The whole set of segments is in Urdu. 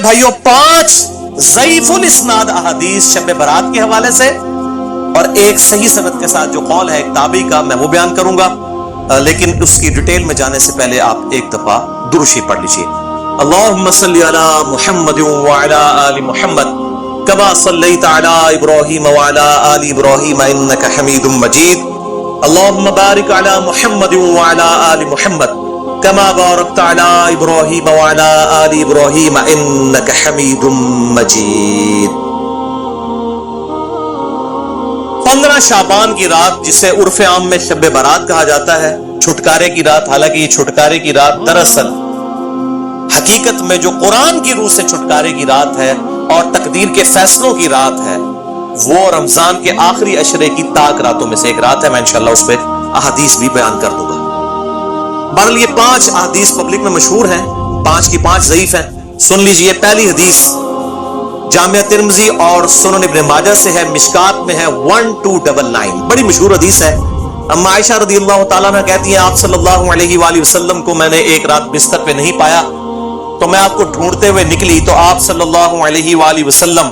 بھائیوں 5 ضعیفُل اسناد احادیث شب برات کے حوالے سے اور ایک صحیح سند کے ساتھ جو قول ہے ایک تابعی کا، میں وہ بیان کروں گا، لیکن اس کی ڈیٹیل میں جانے سے پہلے آپ ایک دفعہ درود شریف پڑھ لیجیے۔ اللہم صلی علی محمد وعلی آل محمد کما صلیت علی ابراہیم وعلی آل ابراہیم انک حمید مجید۔ اللہم بارک علی محمد وعلی آل محمد کما بارکت علی ابراہیم وعلی آل ابراہیم انک حمید مجید۔ 15 شعبان کی رات، جسے عرف عام میں شب برات کہا جاتا ہے، چھٹکارے کی رات، حالانکہ یہ چھٹکارے کی رات دراصل حقیقت میں جو قرآن کی روح سے چھٹکارے کی رات ہے اور تقدیر کے فیصلوں کی رات ہے، وہ رمضان کے آخری عشرے کی تاک راتوں میں سے ایک رات ہے۔ میں انشاءاللہ اس پہ احادیث بھی بیان کر دوں گا۔ بہرحال یہ 5 احادیث پبلک میں مشہور ہیں، 5 کی 5 ضعیف ہیں۔ سن لیجئے، پہلی حدیث جامعہ ترمذی اور سنن ابن ماجہ سے ہے، مشکات میں ہے 1299، بڑی مشہور حدیث ہے۔ اما عائشہ رضی اللہ تعالیٰ عنہ کہتی ہیں آپ صلی اللہ علیہ وآلہ وسلم کو میں نے ایک رات بستر پہ نہیں پایا تو میں آپ کو ڈھونڈتے ہوئے نکلی تو آپ صلی اللہ علیہ وآلہ وسلم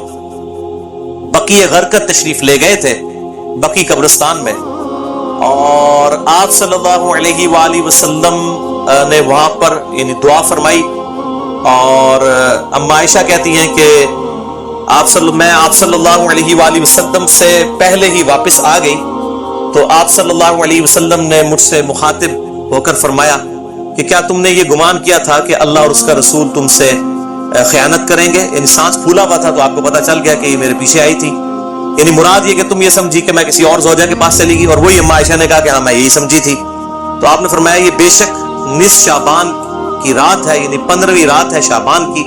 بقیع غرقد تشریف لے گئے تھے، بقیع قبرستان میں، اور آپ صلی اللہ علیہ وآلہ وسلم نے وہاں پر یعنی دعا فرمائی، اور اما عائشہ کہتی ہیں کہ میں آپ صلی اللہ علیہ وآلہ وسلم سے پہلے ہی واپس آ گئی تو آپ صلی اللہ علیہ وسلم نے مجھ سے مخاطب ہو کر فرمایا کہ کیا تم نے یہ گمان کیا تھا کہ اللہ اور اس کا رسول تم سے خیانت کریں گے؟ یعنی سانس پھولا ہوا تھا تو آپ کو پتا چل گیا کہ یہ میرے پیچھے آئی تھی، یعنی مراد یہ کہ تم یہ سمجھی کہ میں کسی اور زوجہ کے پاس چلی گئی، اور وہی اما عائشہ نے کہا کہ ہاں میں یہی سمجھی تھی۔ تو آپ نے فرمایا یہ بے شک نصف شعبان کی رات ہے، یعنی 15ویں رات ہے شعبان کی،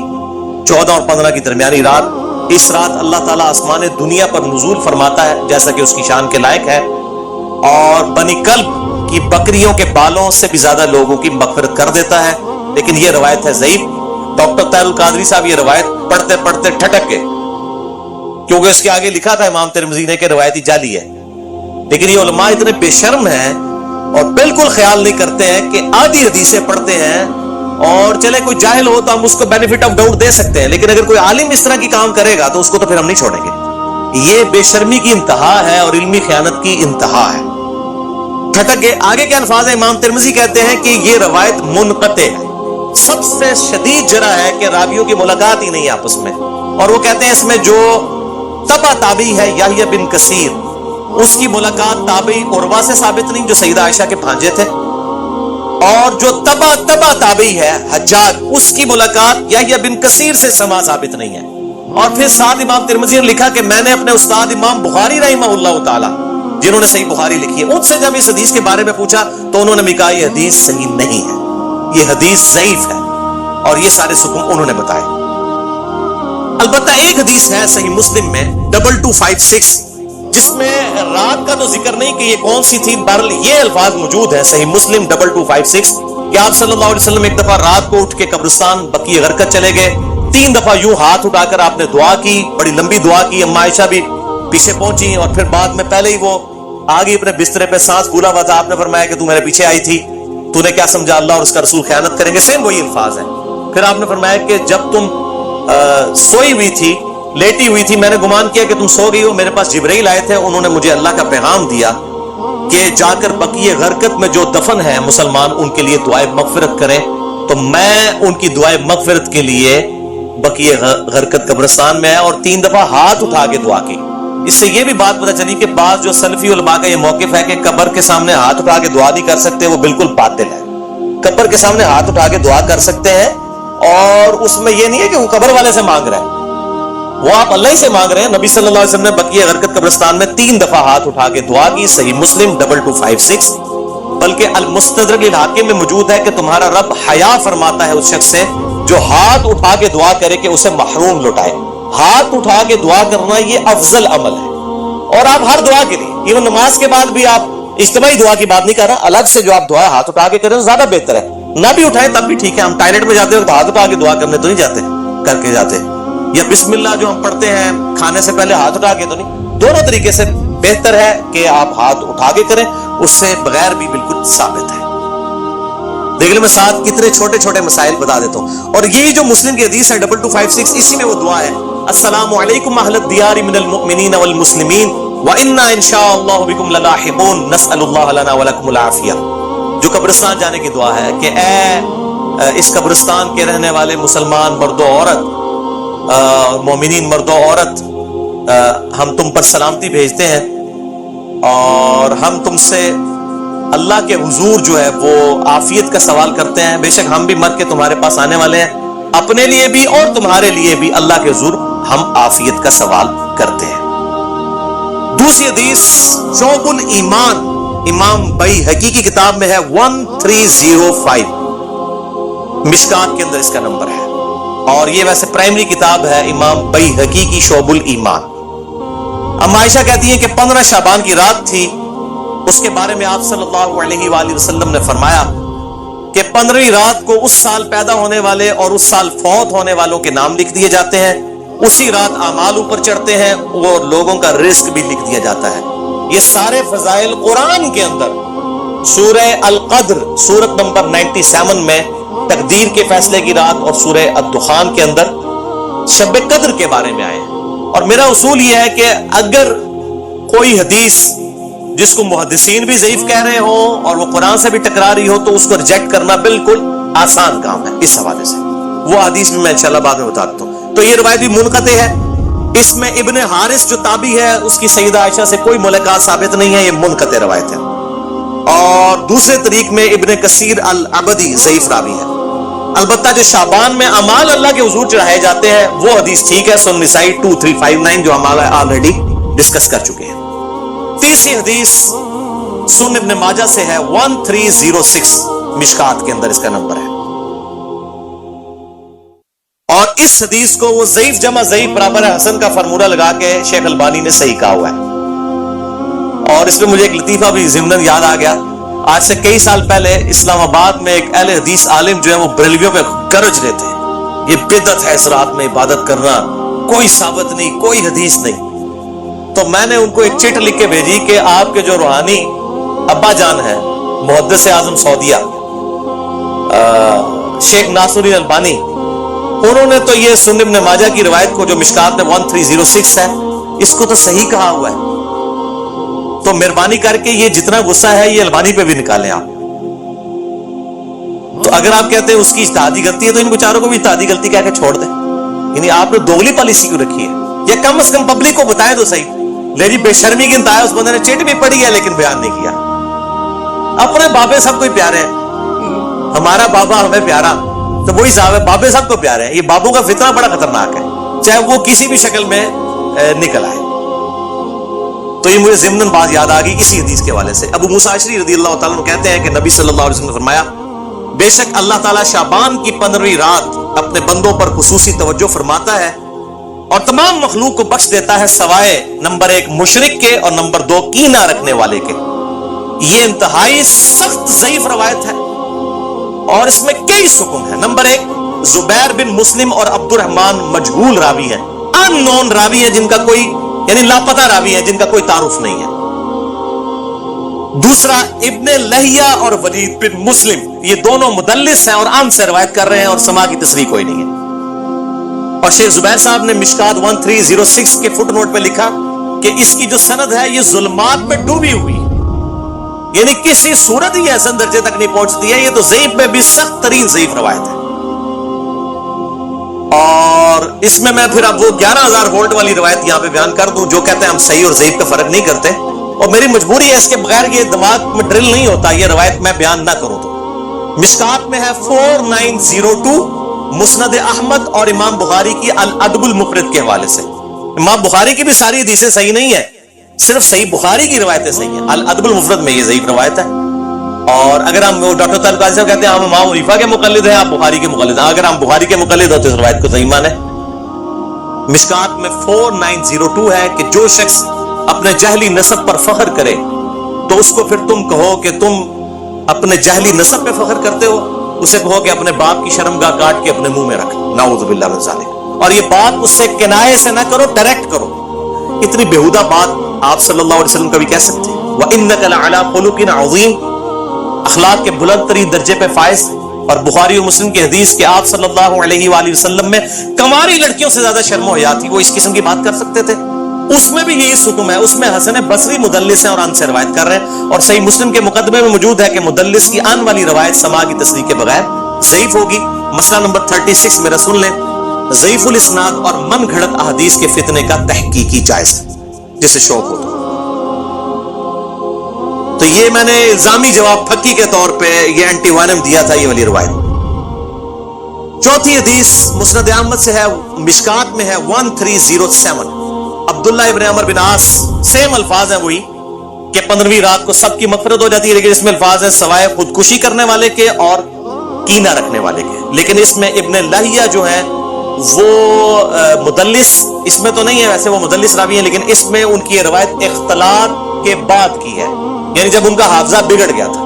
14 اور 15 کی درمیانی رات۔ اس رات اللہ تعالیٰ آسمان دنیا پر نزول فرماتا ہے جیسا کہ اس کی شان کے لائق ہے، اور بنی کلب کی بکریوں کے بالوں سے بھی زیادہ لوگوں کی مغفرت کر دیتا ہے، لیکن یہ روایت ہے ضعیف۔ ڈاکٹر طاہر القادری صاحب یہ روایت پڑھتے پڑھتے ٹھٹک گئے، کیونکہ اس کے آگے لکھا تھا امام ترمذی نے کہ روایتی جعلی ہے، لیکن یہ علماء اتنے بے شرم ہیں اور بالکل خیال نہیں کرتے ہیں کہ آدھی حدیثیں پڑھتے ہیں، اور چلے کوئی جاہل ہو تو ہم اس کو بینیفٹ آف ڈاؤٹ دے سکتے ہیں، لیکن اگر کوئی عالم اس طرح کی کام کرے گا تو اس کو تو پھر ہم نہیں چھوڑیں گے۔ یہ بے شرمی کی انتہا ہے اور علمی خیانت کی انتہا ہے۔ ٹھٹک گئے۔ آگے کے الفاظ ہیں، امام ترمذی کہتے ہیں کہ یہ روایت منقطع ہے، سب سے شدید جرح ہے کہ راویوں کی ملاقات ہی نہیں آپس میں، اور وہ کہتے ہیں اس میں جو تبع تابعی ہے یحییٰ بن کثیر، اس کی ملاقات تابعی عروہ سے ثابت نہیں جو سیدہ عائشہ کے بھانجے تھے، اور جو تبع تابعی ہے حجاج، اس کی ملاقات یحییٰ بن کثیر سے سما ثابت نہیں ہے۔ اور پھر ساتھ امام ترمذی نے لکھا کہ میں نے اپنے استاد امام بخاری رحمہ اللہ تعالی، جنہوں نے صحیح بخاری لکھی ہے، ان سے جب اس حدیث کے بارے میں پوچھا تو انہوں نے بھی کہا یہ حدیث صحیح نہیں ہے، یہ حدیث ضعیف ہے، اور یہ سارے حکم انہوں نے بتائے۔ البتہ ایک حدیث ہے صحیح مسلم میں 2256، جس میں رات کا تو ذکر نہیں کہ یہ کون سی تھی، بہرحال یہ الفاظ موجود ہیں صحیح مسلم 2256 کہ آپ صلی اللہ علیہ وسلم ایک دفعہ رات کو اٹھ کے قبرستان بقیع غرقد چلے گئے، 3 دفعہ یوں ہاتھ اٹھا کر آپ نے دعا کی، بڑی لمبی دعا کی، اما عائشہ بھی پیچھے پہنچی، اور پھر بعد میں پہلے ہی وہ آگے اپنے بسترے پہ سانس پھولا ہوا تھا، آپ نے فرمایا کہ تو میرے پیچھے آئی تھی، تو نے کیا سمجھا اللہ اور اس کا رسول خیانت کریں گے؟ سیم وہی الفاظ ہیں۔ پھر آپ نے فرمایا کہ جب تم سوئی ہوئی تھی، لیٹی ہوئی تھی، میں نے گمان کیا کہ تم سو گئی ہو، میرے پاس جبرائیل آئے تھے، انہوں نے مجھے اللہ کا پیغام دیا کہ جا کر بقیع غرقد میں جو دفن ہیں مسلمان ان کے لیے دعائے مغفرت کریں، تو میں ان کی دعائے مغفرت کے لیے بقیع غرقد قبرستان میں ہے، اور 3 دفعہ ہاتھ اٹھا کے دعا کی۔ اس سے یہ بھی بات پتہ چلی کہ بعض جو سلفی علماء کا یہ موقف ہے کہ قبر کے سامنے ہاتھ اٹھا کے دعا نہیں کر سکتے، وہ بالکل باطل ہے۔ قبر کے سامنے ہاتھ اٹھا کے دعا کر سکتے ہیں، اور اس میں یہ نہیں ہے کہ وہ قبر والے سے مانگ رہے ہیں، وہ آپ اللہ ہی سے مانگ رہے ہیں۔ نبی صلی اللہ علیہ وسلم نے بقیع غرقد قبرستان میں 3 دفعہ ہاتھ اٹھا کے دعا کی، صحیح مسلم 2256۔ بلکہ المستدرک للحاکم میں موجود ہے کہ تمہارا رب حیا فرماتا ہے اس شخص سے جو ہاتھ اٹھا کے دعا کرے کہ اسے محروم لوٹائے۔ ہاتھ اٹھا کے دعا کرنا یہ افضل عمل ہے، اور آپ ہر دعا کے لیے، ایون نماز کے بعد بھی، آپ اجتماعی دعا کی بات نہیں کر رہا، الگ سے جو آپ دعا ہاتھ اٹھا کے کریں زیادہ بہتر ہے، نہ بھی اٹھائیں تب بھی ٹھیک ہے۔ ہم ٹائلٹ میں جاتے ہیں تو ہاتھ اٹھا کے دعا کرنے تو نہیں جاتے، کر کے جاتے، یا بسم اللہ جو ہم پڑھتے ہیں کھانے سے پہلے ہاتھ اٹھا کے تو نہیں، دونوں طریقے سے بہتر ہے کہ آپ ہاتھ اٹھا کے کریں، اس سے بغیر بھی بالکل ثابت ہے۔ دیکھ لیں میں ساتھ کتنے چھوٹے چھوٹے مسائل بتا دیتا ہوں. اور یہی جو مسلم کی حدیث ہے 2256 اسی میں وہ دعا ہے السلام علیکم اہل الدیار من المؤمنین والمسلمین وَإِنَّا إِن شَاءَ اللَّهُ بِكُمْ لَلَاحِقُونَ نَسْأَلُ اللَّهَ لَنَا وَلَكُمُ الْعَافِيَةَ. جو قبرستان جانے کی دعا ہے کہ اے اس قبرستان کے رہنے والے مسلمان مرد و عورت مومنین مرد و عورت ہم تم پر سلامتی بھیجتے ہیں اور ہم تم سے اللہ کے حضور جو ہے وہ عافیت کا سوال کرتے ہیں. بے شک ہم بھی مر کے تمہارے پاس آنے والے ہیں, اپنے لیے بھی اور تمہارے لیے بھی اللہ کے حضور ہم عافیت کا سوال کرتے ہیں. دوسری حدیث شعب الایمان امام بیہقی کی کتاب میں ہے 1305, مشکات کے اندر اس کا نمبر ہے, اور یہ ویسے پرائمری کتاب ہے امام بیہقی کی شعب الایمان. ام عائشہ کہتی ہیں کہ 15 شعبان کی رات تھی, اس کے بارے میں آپ صلی اللہ علیہ وآلہ وسلم نے فرمایا کہ 15ویں رات کو اس سال پیدا ہونے والے اور اس سال فوت ہونے والوں کے نام لکھ دیے جاتے ہیں, اسی رات اعمال اوپر چڑھتے ہیں اور لوگوں کا رزق بھی لکھ دیا جاتا ہے. یہ سارے فضائل قرآن کے اندر سورہ القدر سورت نمبر 97 میں تقدیر کے فیصلے کی رات اور سورہ الدخان کے اندر شب قدر کے بارے میں آئے ہیں. اور میرا اصول یہ ہے کہ اگر کوئی حدیث جس کو محدثین بھی ضعیف کہہ رہے ہوں اور وہ قرآن سے بھی ٹکرا رہی ہو تو اس کو ریجیکٹ کرنا بالکل آسان کام ہے. اس حوالے سے وہ حدیث بھی میں انشاءاللہ بعد میں بتا دیتا ہوں. تو یہ روایت بھی منقطع ہے, اس میں ابن حارث جو تابعی ہے اس کی سیدہ عائشہ سے کوئی ملاقات ثابت نہیں ہے, یہ منقطع روایت ہے. اور دوسرے طریق میں ابن کثیر العبدی ضعیف راوی ہے. البتہ جو شعبان میں اعمال اللہ کے حضور چڑھائے جاتے ہیں وہ حدیث ٹھیک ہے, سنن نسائی 2359 جو ہم آلریڈی ڈسکس کر چکے ہیں. تیسری حدیث سنن ابن ماجہ سے ہے 1306, مشکات کے اندر اس کا نمبر ہے. اور اس حدیث کو وہ ضعیف جمع ضعیف برابر ہے حسن کا فارمولہ لگا کے شیخ البانی نے صحیح کہا ہوا ہے. اور اس میں مجھے ایک لطیفہ بھی ضمناً یاد آ گیا. آج سے کئی سال پہلے اسلام آباد میں ایک اہل حدیث عالم جو ہے وہ بریلویوں پہ گرج رہے تھے یہ بدعت ہے اس رات میں عبادت کرنا, کوئی ثابت نہیں, کوئی حدیث نہیں. تو میں نے ان کو ایک چٹ لکھ کے بھیجی کہ آپ کے جو روحانی ابا جان ہے محدث اعظم سعودیہ شیخ ناصرالدین البانی, انہوں نے تو یہ سنن ابن ماجہ کی روایت کو جو مشکات میں 1306 ہے اس کو تو صحیح کہا ہوا ہے. تو مہربانی کر کے یہ جتنا غصہ ہے یہ البانی پہ بھی نکالیں آپ. تو اگر آپ کہتے ہیں اس کی اجتہادی غلطی ہے تو ان بیچاروں کو بھی اجتہادی غلطی کہہ کے چھوڑ دیں. یعنی آپ نے دوگلی پالیسی کیوں رکھی ہے؟ یہ کم از کم پبلک کو بتائیں تو صحیح. لیکن بے شرمی کی انتہا ہے, اس بندے نے چٹ بھی پڑھی ہے لیکن بیان نہیں کیا. اپنے بابے سب کو پیارے ہیں, ہمارا بابا ہمیں پیارا تو وہی صاحب ہے, بابے سب کو پیارے ہیں. یہ بابوں کا فتنہ بڑا خطرناک ہے چاہے وہ کسی بھی شکل میں نکل آئے. تو یہ مجھے ضمناً بات یاد آ گئی اسی حدیث کے حوالے سے. ابو موسیٰ اشعری رضی اللہ تعالیٰ عنہ کہتے ہیں کہ نبی صلی اللہ علیہ وسلم نے فرمایا بے شک اللہ تعالیٰ شعبان کی 15ویں رات اپنے بندوں پر خصوصی توجہ فرماتا ہے اور تمام مخلوق کو بخش دیتا ہے سوائے نمبر 1 مشرک کے اور نمبر 2 کینہ رکھنے والے کے. یہ انتہائی سخت ضعیف روایت ہے اور اس میں کئی سکون ہیں. نمبر 1 زبیر بن مسلم اور عبد الرحمن مجہول راوی ہیں, ان نون راوی ہیں جن کا کوئی یعنی لاپتہ راوی ہیں جن کا کوئی تعارف نہیں ہے. دوسرا ابن لہیہ اور ولید بن مسلم, یہ دونوں مدلس ہیں اور ان سے روایت کر رہے ہیں اور سما کی تصریح کوئی نہیں ہے. اور شیخ زبیر صاحب نے مشکات 1306 کے فٹ نوٹ پہ لکھا کہ اس کی جو سند ہے یہ ظلمات میں ڈوبی ہوئی, یعنی کسی صورت ہی حسن درجے تک نہیں پہنچتی ہے. یہ تو ضعیف میں بھی سخت ترین ضعیف روایت ہے. اور اس میں پھر اب وہ 11,000 وولٹ والی روایت یہاں پہ بیان کر دوں جو کہتے ہیں ہم صحیح اور ضعیف کا فرق نہیں کرتے, اور میری مجبوری ہے اس کے بغیر یہ دماغ میں ڈرل نہیں ہوتا یہ روایت میں بیان نہ کروں. تو مشکات میں ہے 4902 مسند احمد اور امام بخاری کی الادب المفرد کے حوالے سے. امام بخاری کی بھی ساری حدیثیں صحیح نہیں ہے, صرف صحیح بخاری کی روایتیں صحیح ہیں. الادب المفرد میں یہ ضعیف روایت ہے. اور اگر ہم ڈاکٹر طارق قاضی صاحب کہتے ہیں ہم امام حنیفہ کے مقلد ہیں, آپ بخاری کے مقلد ہیں, اگر ہم بخاری کے مقلد ہوتے اس روایت کو صحیح مانے. مشکات میں 4902 ہے کہ جو شخص اپنے جہلی نسب پر فخر کرے تو اس کو پھر تم کہو کہ تم اپنے جہلی نسب پہ فخر کرتے ہو, اسے کہو کہ اپنے باپ کی شرمگاہ کاٹ کے اپنے منہ میں رکھ, نعوذ باللہ من ذالک. اور یہ بات اس سے کنایے سے نہ کرو, ڈائریکٹ کرو. اتنی بےہودہ بات آپ صلی اللہ علیہ وسلم کبھی کہہ سکتے ہیں؟ وَإِنَّكَ لَعَلَىٰ خُلُقٍ عَظِيمٍ, اخلاق کے بلند ترین درجے پہ فائز، اور بخاری اور مسلم کی حدیث کہ آپ صلی اللہ علیہ وآلہ وسلم میں کنواری لڑکیوں سے زیادہ شرم و حیا تھی، وہ اس قسم کی بات کر سکتے تھے؟ اس میں بھی یہی حکم ہے، اس میں حسن بصری مدلس ہیں اور ان سے روایت کر رہے ہیں، اور صحیح مسلم کے مقدمے میں موجود ہے کہ مدلس کی ان والی روایت سماع کی تصدیق کے بغیر ضعیف ہوگی۔ مسئلہ نمبر 36 میرا سن لیں، ضعیف الاسناد اور من گھڑت احادیث کے فتنے کا تحقیقی جائزہ، جسے شوق ہو تو یہ میں نے الزامی جواب پھکی کے طور پہ یہ اینٹی وائنم دیا تھا، یہ والی روایت۔ چوتھی حدیث مسند احمد سے ہے، مشکات میں ہے 1307، عبداللہ ابن عمر بن عاص، سیم الفاظ ہیں وہی کہ 15ویں رات کو سب کی مغفرت ہو جاتی ہے، لیکن اس میں الفاظ ہیں سوائے خودکشی کرنے والے کے اور کینہ رکھنے والے کے۔ لیکن اس میں ابن لہیہ جو ہے وہ مدلس، اس میں تو نہیں ہے، ویسے وہ مدلس راوی ہیں، لیکن اس میں ان کی روایت اختلاط کے بعد کی ہے، یعنی جب ان کا حافظہ بگڑ گیا تھا۔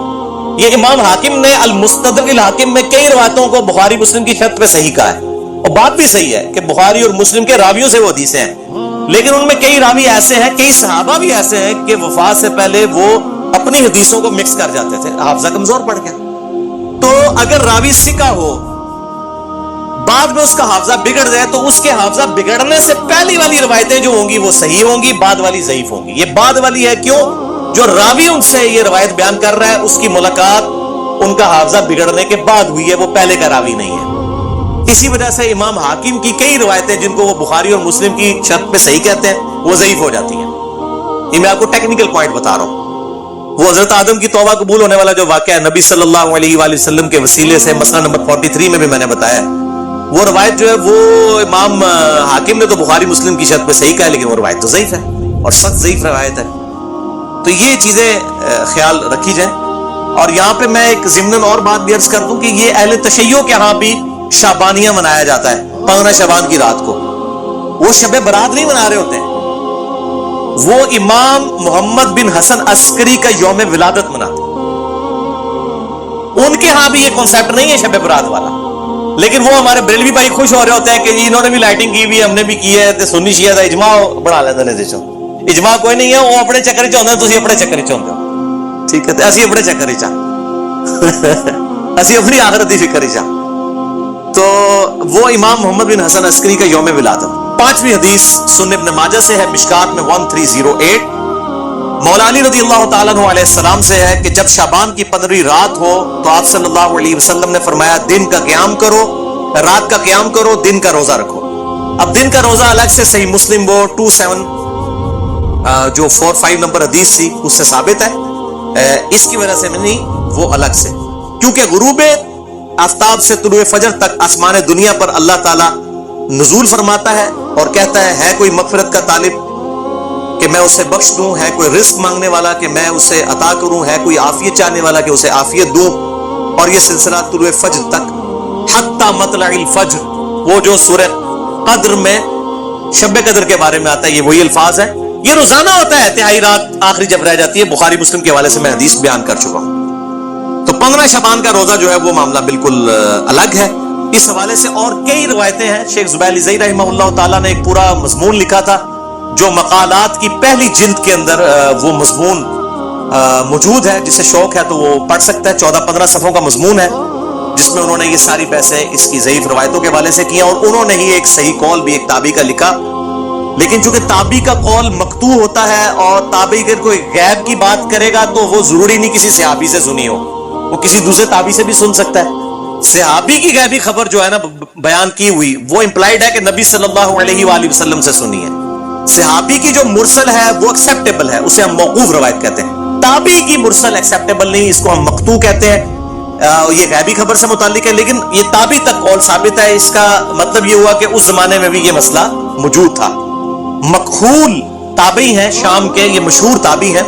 یہ امام حاکم نے المستدرک الحاکم میں کئی روایتوں کو بخاری مسلم کی شرط پہ صحیح کہا ہے، اور بات بھی صحیح ہے کہ بخاری اور مسلم کے راویوں سے وہ حدیثیں ہیں، لیکن ان میں کئی راوی ایسے ہیں، کئی صحابہ بھی ایسے ہیں کہ وفات سے پہلے وہ اپنی حدیثوں کو مکس کر جاتے تھے، حافظہ کمزور پڑ گیا۔ تو اگر راوی ثقہ ہو، بعد میں اس کا حافظہ بگڑ جائے، تو اس کے حافظہ بگڑنے سے پہلی والی روایتیں جو ہوں گی وہ صحیح ہوں گی، بعد والی ضعیف ہوں گی۔ یہ بعد والی ہے کیوں؟ جو راوی ان سے یہ روایت بیان کر رہا ہے اس کی ملاقات ان کا حافظہ بگڑنے کے بعد ہوئی ہے، وہ پہلے کا راوی نہیں ہے۔ اسی وجہ سے امام حاکم کی کئی روایتیں جن کو وہ بخاری اور مسلم کی شرط پہ صحیح کہتے ہیں وہ ضعیف ہو جاتی ہیں۔ یہ میں آپ کو ٹیکنیکل پوائنٹ بتا رہا ہوں۔ وہ حضرت آدم کی توبہ قبول ہونے والا جو واقعہ ہے نبی صلی اللہ علیہ وآلہ وسلم کے وسیلے سے، مسئلہ نمبر 43 میں بھی میں نے بتایا، وہ روایت جو ہے وہ امام حاکم نے تو بخاری مسلم کی شرط پہ صحیح کہا، لیکن وہ روایت تو ضعیف ہے اور سخت ضعیف روایت ہے۔ تو یہ چیزیں خیال رکھی جائیں۔ اور یہاں پہ میں ایک ضمناً اور بات بھی عرض کر دوں کہ یہ اہل تشیع کے ہاں بھی شعبانیہ منایا جاتا ہے 15 شعبان کی رات کو، وہ شب برات نہیں منا رہے ہوتے ہیں، وہ امام محمد بن حسن عسکری کا یوم ولادت مناتے ہیں، ان کے ہاں بھی یہ کنسیپٹ نہیں ہے شب برات والا، لیکن وہ ہمارے بریلوی بھائی خوش ہو رہے ہوتے ہیں کہ جی انہوں نے بھی لائٹنگ کی بھی، ہم نے بھی کی ہے، تے سنی شیعہ دا اجماع بڑھا لیندے نے۔ دیکھو اجماع کوئی نہیں ہے، وہ اپنے چکر چ ہوندے، تسی اپنے چکر چ ہوندے ہو، ٹھیک ہے؟ تے اسی اپنے چکر چ اسی اپنی آخرت دی فکر چ۔ تو وہ امام محمد بن حسن عسکری کا یوم ولادت۔ پانچویں حدیث سنن ابن ماجہ سے ہے، مشکات میں 1308، مولا علی رضی اللہ تعالیٰ عنہ علیہ السلام سے ہے کہ جب شعبان کی 15ویں رات ہو تو آپ صلی اللہ علیہ وسلم نے فرمایا دن کا قیام کرو، رات کا قیام کرو، دن کا روزہ رکھو۔ اب دن کا روزہ الگ سے صحیح مسلم وہ 27 جو 45 نمبر حدیث تھی اس سے ثابت ہے، اس کی وجہ سے نہیں، وہ الگ سے، کیونکہ غروب آفتاب سے طلوع فجر تک آسمان دنیا پر اللہ تعالیٰ نزول فرماتا ہے اور کہتا ہے کوئی مغفرت کا طالب کہ میں اسے بخش دوں، ہے کوئی رزق مانگنے والا کہ میں اسے عطا کروں، ہے کوئی عافیت چاہنے والا کہ اسے عافیت دوں، اور یہ سلسلہ طلوع فجر تک حتی مطلع الفجر، وہ جو سورہ قدر میں شب قدر کے بارے میں آتا ہے، یہ وہی الفاظ ہیں۔ یہ روزانہ ہوتا ہے، تہائی رات آخری جب رہ جاتی ہے، بخاری مسلم کے حوالے سے میں حدیث بیان کر چکا ہوں۔ تو 15 شعبان کا روزہ جو ہے وہ معاملہ بالکل الگ ہے۔ اس حوالے سے اور کئی روایتیں ہیں، شیخ زبیر علیزئی رحمہ اللہ تعالیٰ نے ایک پورا مضمون لکھا تھا جو مقالات کی پہلی جلد کے اندر وہ مضمون موجود ہے، جسے شوق ہے تو وہ پڑھ سکتا ہے، 14-15 صفحوں کا مضمون ہے جس میں انہوں نے یہ ساری بحثیں اس کی ضعیف روایتوں کے حوالے سے کی، اور انہوں نے ہی ایک صحیح قول بھی ایک تابعی کا لکھا، لیکن چونکہ تابعی کا قول مقطوع ہوتا ہے اور تابعی اگر کوئی غیب کی بات کرے گا تو وہ ضروری نہیں کسی صحابی سے سنی ہو، وہ کسی دوسرے تابعی سے بھی سن سکتا ہے۔ صحابی کی غیبی خبر جو ہے نا بیان کی ہوئی وہ امپلائڈ ہے کہ نبی صلی اللہ علیہ وآلہ وسلم سے سنی ہے۔ صحابی کی جو مرسل ہے وہ ایکسیپٹیبل ہے، اسے ہم موقوف روایت کہتے ہیں۔ تابعی کی مرسل ایکسیپٹیبل نہیں، اس کو ہم مقطوع کہتے ہیں، یہ غیبی خبر سے متعلق ہے، لیکن یہ تابعی تک قول ثابت ہے۔ اس کا مطلب یہ ہوا کہ اس زمانے میں بھی یہ مسئلہ موجود تھا۔ مکحول تابعی ہیں شام کے، یہ مشہور تابعی ہیں،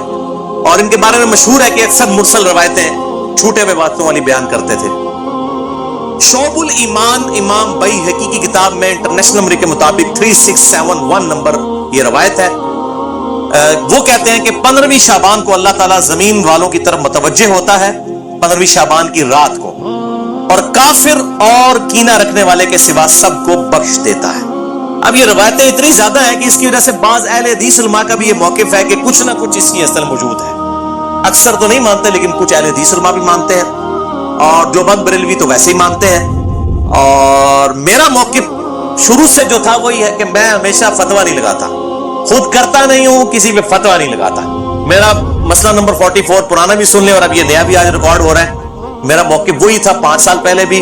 اور ان کے بارے میں مشہور ہے کہ اکثر مرسل روایتیں چھوٹے ہوئے باتوں والی بیان کرتے تھے۔ شعب الایمان امام بیہقی کی کتاب میں انٹرنیشنل نمبر کے مطابق 3671 نمبر یہ روایت ہے، وہ کہتے ہیں کہ 15ویں شعبان کو اللہ تعالیٰ زمین والوں کی طرف متوجہ ہوتا ہے 15ویں شعبان کی رات کو، اور کافر اور کینہ رکھنے والے کے سوا سب کو بخش دیتا ہے۔ اب یہ روایتیں اتنی زیادہ ہیں کہ اس کی وجہ سے بعض اہل حدیث علماء کا بھی یہ موقف ہے کہ کچھ نہ کچھ اس کی اصل موجود ہے۔ اکثر تو نہیں مانتے لیکن کچھ اہل حدیث علماء بھی مانتے ہیں, اور جو بند بریلوی تو ویسے ہی مانتے ہیں. اور میرا موقف شروع سے جو تھا وہی ہے کہ میں ہمیشہ فتویٰ نہیں لگاتا, خود کرتا نہیں ہوں, کسی پہ فتویٰ نہیں لگاتا. میرا مسئلہ نمبر 44 پرانا بھی سن لیں اور اب یہ نیا بھی آج ریکارڈ ہو رہا ہے. میرا موقف وہی تھا 5 سال پہلے بھی,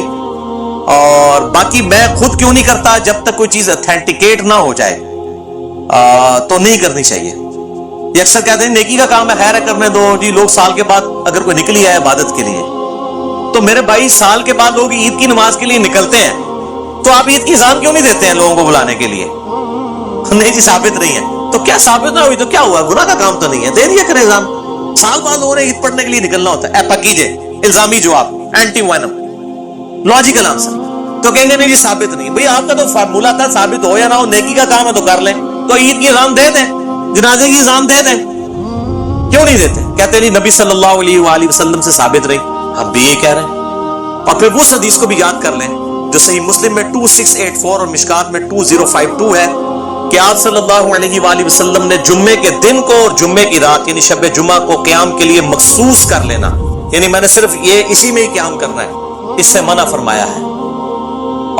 اور باقی میں خود کیوں نہیں کرتا, جب تک کوئی چیز اتھینٹیکیٹ نہ ہو جائے تو نہیں کرنی چاہیے. یہ اکثر کہتے ہیں نیکی کا کام ہے, خیر ہے کرنے دو جی. لوگ سال کے بعد اگر کوئی نکلی ہے عبادت کے لیے, تو میرے بھائی سال کے بعد لوگ عید کی نماز کے لیے نکلتے ہیں, تو آپ عید کی اذان کیوں نہیں دیتے ہیں لوگوں کو بلانے کے لیے؟ نہیں جی ثابت نہیں ہے. تو کیا ثابت نہ ہوئی تو کیا ہوا, گناہ کا کام تو نہیں ہے, دے دیا کرے اذان. سال بعد لوگوں نے عید پڑھنے کے لیے نکلنا ہوتا ہے. پکیجے الزامی جواب, اینٹی وینم, لاجیکل آنسر. تو کہیں گے نہیں جی ثابت نہیں. بھئی آپ کا تو فارمولا تھا, ثابت ہو یا نہ ہو, نیکی کا کام ہے تو کر لیں. تو عید کی اذان دے دیں, جنازے کی اذان دے دیں, کیوں نہیں دیتے؟ کہتے نہیں نبی صلی اللہ علیہ وآلہ وسلم سے ثابت رہی, ہم بھی یہ کہہ رہے ہیں. اور پھر اس حدیث کو بھی یاد کر لیں جو صحیح مسلم میں 2684 اور مشکات میں 2052 ہے کہ آپ صلی اللہ علیہ وآلہ وسلم نے جمعے کے دن کو اور جمعے کی رات یعنی شب جمعہ کو قیام کے لیے مخصوص کر لینا, یعنی میں نے صرف یہ اسی میں ہی قیام کرنا ہے, اس سے منع فرمایا ہے.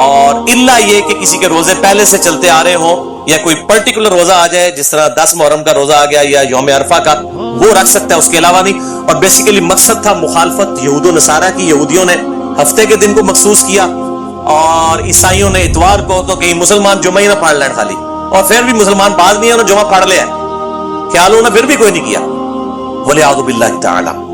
اور الا یہ کہ کسی کے روزے پہلے سے چلتے آ رہے ہوں یا کوئی پرٹیکولر روزہ آ جائے, جس طرح 10 محرم کا روزہ آ گیا یا یوم عرفہ کا, وہ رکھ سکتا ہے, اس کے علاوہ نہیں. اور بیسیکلی مقصد تھا مخالفت یہود و نصارہ کی. یہودیوں نے ہفتے کے دن کو مخصوص کیا اور عیسائیوں نے اتوار کو, تو کہیں مسلمان جمعہ ہی نہ پڑھ لیں خالی, اور پھر بھی مسلمان بعد نہیں ہے, انہوں نے جمعہ پڑھ لیا, خیال ہونا پھر بھی کوئی نہیں کیا. وَلِعَوْذُ بِاللَّهِ تَعَالَى.